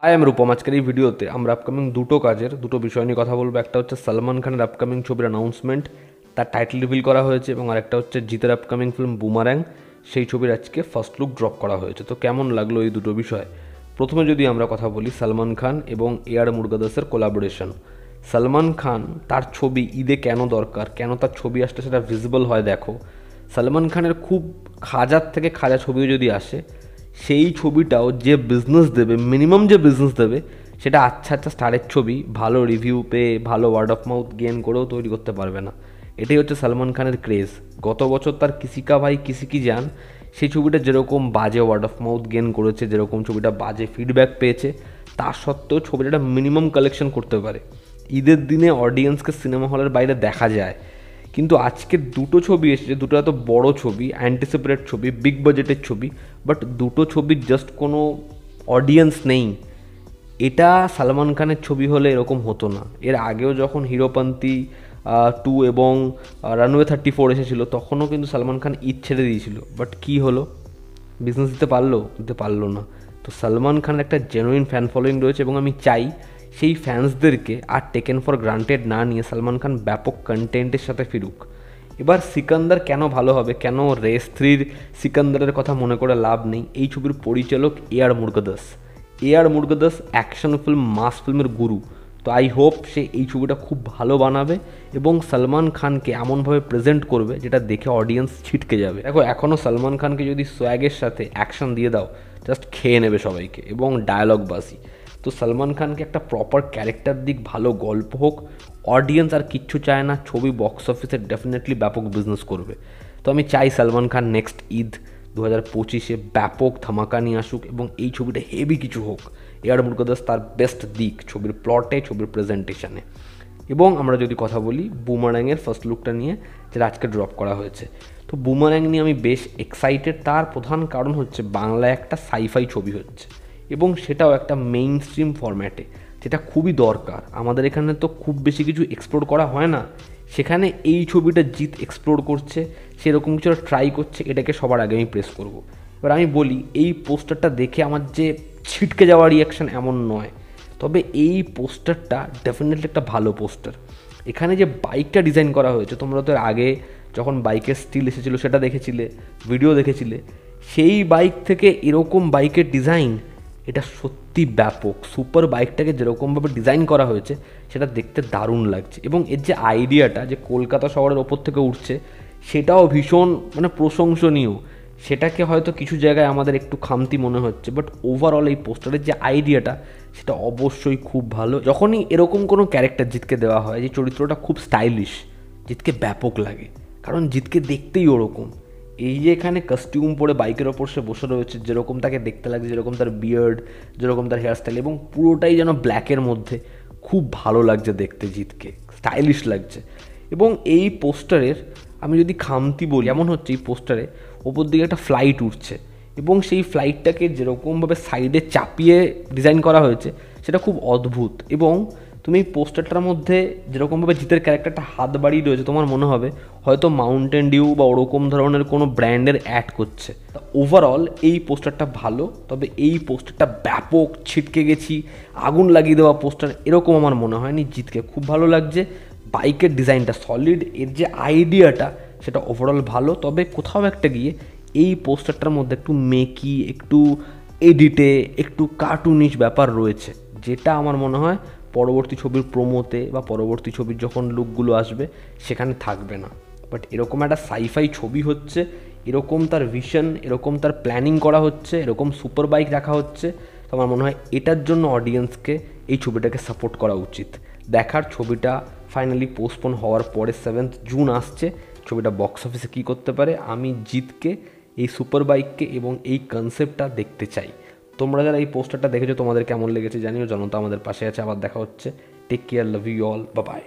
High, আমি রূপম। আজকের এই ভিডিওতে আমরা আপকামিং দুটো বিষয় নিয়ে কথা বলবো। একটা হচ্ছে সলমান খানের আপকামিং ছবির অ্যানাউন্সমেন্ট, তার টাইটেল রিভিল করা হয়েছে, এবং আরেকটা হচ্ছে জিতের আপকামিং ফিল্ম বুমার্যাং, সেই ছবির আজকে ফার্স্ট লুক ড্রপ করা হয়েছে। তো কেমন লাগলো এই দুটো বিষয়? প্রথমে যদি আমরা কথা বলি সলমান খান এবং এআর মুরগাদাসের কোলাবোরেশন। সলমান খান তার ছবি ঈদে কেন দরকার, কেন তার ছবি আসলে সেটা ভিজিবল হয়। দেখো, সলমান খানের খুব খাজার থেকে খাজা ছবিও যদি আসে, সেই ছবিটাও যে বিজনেস দেবে, মিনিমাম যে বিজনেস দেবে, সেটা আচ্ছা আচ্ছা স্টারের ছবি ভালো রিভিউ পেয়ে, ভালো ওয়ার্ড অফ মাউথ গেন করেও তৈরি করতে পারবে না। এটাই হচ্ছে সলমান খানের ক্রেজ। গত বছর তার কিসি কা ভাই কিসি কি জান, সেই ছবিটা যেরকম বাজে ওয়ার্ড অফ মাউথ গেন করেছে, যেরকম ছবিটা বাজে ফিডব্যাক পেয়েছে, তা সত্ত্বেও ছবিটা মিনিমাম কালেকশন করতে পারে। ঈদের দিনে অডিয়েন্সকে সিনেমা হলের বাইরে দেখা যায়। কিন্তু আজকে দুটো ছবি এসেছে, দুটো এত বড় ছবি, অ্যান্টিসিপেটেড ছবি, বিগ বাজেটের ছবি, বাট দুটো ছবির জাস্ট কোনো অডিয়েন্স নেই। এটা সলমান খানের ছবি হলে এরকম হতো না। এর আগেও যখন হিরোপন্থী 2 এবং রানওয়ে 34 এসেছিলো, তখনও কিন্তু সলমান খান ঈদ ছেড়ে দিয়েছিল, বাট কী হলো? বিজনেস দিতে পারলো না। তো সলমান খানের একটা জেনুইন ফ্যান ফলোয়িং রয়েছে, এবং আমি চাই সেই ফ্যান্সদেরকে আর টেকেন ফর গ্রান্টেড না নিয়ে সলমান খান ব্যাপক কন্টেন্টের সাথে ফিরুক। এবার সিকান্দার কেন ভালো হবে, কেন রেস 3-র সিকান্দারের কথা মনে করে লাভ নেই। এই ছবির পরিচালক এআর মুরগাদাস অ্যাকশন ফিল্ম, মাস ফিল্মের গুরু। তো আই হোপ সে এই ছবিটা খুব ভালো বানাবে এবং সলমান খানকে এমনভাবে প্রেজেন্ট করবে যেটা দেখে অডিয়েন্স ছিটকে যাবে। দেখো, এখনও সলমান খানকে যদি সোয়াগের সাথে অ্যাকশন দিয়ে দাও, জাস্ট খেয়ে নেবে সবাইকে, এবং ডায়ালগ বাসি। তো সলমান খানকে একটা প্রপার ক্যারেক্টার দিক, ভালো গল্প হোক, অডিয়েন্স আর কিচ্ছু চায় না। ছবি বক্স অফিসে ডেফিনেটলি ব্যাপক বিজনেস করবে। তো আমি চাই সলমান খান নেক্সট ঈদ 2025-এ ব্যাপক ধামাকা নিয়ে আসুক, এবং এই ছবিটা হেভি কিছু হোক। এআর মুরগাদাস তার বেস্ট দিক ছবির প্লটে, ছবির প্রেজেন্টেশনে। এবং আমরা যদি কথা বলি বুমার্যাংয়ের ফার্স্ট লুকটা নিয়ে, যেটা আজকে ড্রপ করা হয়েছে, তো বুমার্যাং নিয়ে আমি বেশ এক্সাইটেড। তার প্রধান কারণ হচ্ছে বাংলায় একটা সাইফাই ছবি হচ্ছে, এবং সেটাও একটা মেইন স্ট্রিম ফরম্যাটে, যেটা খুবই দরকার। আমাদের এখানে তো খুব বেশি কিছু এক্সপ্লোর করা হয় না, সেখানে এই ছবিটা জিত এক্সপ্লোর করছে, সেরকম কিছু ট্রাই করছে, এটাকে সবার আগে আমি প্রেস করব। এবার আমি বলি, এই পোস্টারটা দেখে আমার যে ছিটকে যাওয়া রিয়াকশান এমন নয়, তবে এই পোস্টারটা ডেফিনেটলি একটা ভালো পোস্টার। এখানে যে বাইকটা ডিজাইন করা হয়েছে, তোমরা তো এর আগে যখন বাইকের স্টিল এসেছিলো সেটা দেখেছিলে, ভিডিও দেখেছিলে, সেই বাইক থেকে এরকম বাইকের ডিজাইন, এটা সত্যি ব্যাপক। সুপার বাইকটাকে যেরকমভাবে ডিজাইন করা হয়েছে, সেটা দেখতে দারুণ লাগছে। এবং এর যে আইডিয়াটা যে কলকাতা শহরের ওপর থেকে উঠছে, সেটাও ভীষণ প্রশংসনীয়। সেটাকে হয়তো কিছু জায়গায় আমাদের একটু খামতি মনে হচ্ছে, বাট ওভারঅল এই পোস্টারের যে আইডিয়াটা, সেটা অবশ্যই খুব ভালো। যখনই এরকম কোনো ক্যারেক্টার জিতকে দেওয়া হয় যে চরিত্রটা খুব স্টাইলিশ, জিতকে ব্যাপক লাগে, কারণ জিতকে দেখতেই ওরকম। এই যে এখানে কস্টিউম পরে বাইকের ওপর সে বসে রয়েছে, যেরকম তাকে দেখতে লাগছে, যেরকম তার বিয়ার্ড, যেরকম তার হেয়ারস্টাইল, এবং পুরোটাই যেন ব্ল্যাকের মধ্যে, খুব ভালো লাগছে দেখতে, জিতকে স্টাইলিশ লাগছে। এবং এই পোস্টারের আমি যদি খামতি বলি, এমন হচ্ছে এই পোস্টারে ওপর দিকে একটা ফ্লাইট উঠছে, এবং সেই ফ্লাইটটাকে যেরকমভাবে সাইডে চাপিয়ে ডিজাইন করা হয়েছে, সেটা খুব অদ্ভুত। এবং তুমি এই পোস্টারটার মধ্যে যেরকমভাবে জিতের ক্যারেক্টারটা হাত বাড়িয়ে রয়েছে, তোমার মনে হবে হয়তো মাউন্টেন ডিউ বা ওরকম ধরনের কোনো ব্র্যান্ডের অ্যাড করছে। ওভারঅল এই পোস্টারটা ভালো, তবে এই পোস্টারটা ব্যাপক ছিটকে গেছি, আগুন লাগিয়ে দেওয়া পোস্টার, এরকম আমার মনে হয়নি। জিতকে খুব ভালো লাগছে, বাইকের ডিজাইনটা সলিড, এর যে আইডিয়াটা সেটা ওভারঅল ভালো। তবে কোথাও একটা গিয়ে এই পোস্টারটার মধ্যে একটু মেকি, একটু এডিটে, একটু কার্টুনিশ ব্যাপার রয়েছে, যেটা আমার মনে হয় পরবর্তী ছবির প্রোমোতে বা পরবর্তী ছবির যখন লুকগুলো আসবে সেখানে থাকবে না। বাট এরকম একটা সাইফাই ছবি হচ্ছে, এরকম তার ভিশন, এরকম তার প্ল্যানিং করা হচ্ছে, এরকম সুপার বাইক রাখা হচ্ছে, তো আমার মনে হয় এটার জন্য অডিয়েন্সকে এই ছবিটাকে সাপোর্ট করা উচিত। দেখার ছবিটা ফাইনালি পোস্টপোন হওয়ার পরে 7th জুন আসছে, ছবিটা বক্স অফিসে কী করতে পারে। আমি জিতকে, এই সুপার বাইককে এবং এই কনসেপ্টটা দেখতে চাই। তোমরা যারা এই পোস্টারটা দেখেছো, তোমাদের কেমন লেগেছে জানিও। জনতা আমাদের পাশে আছে। আবার দেখা হচ্ছে। Take care, love you all, bye by.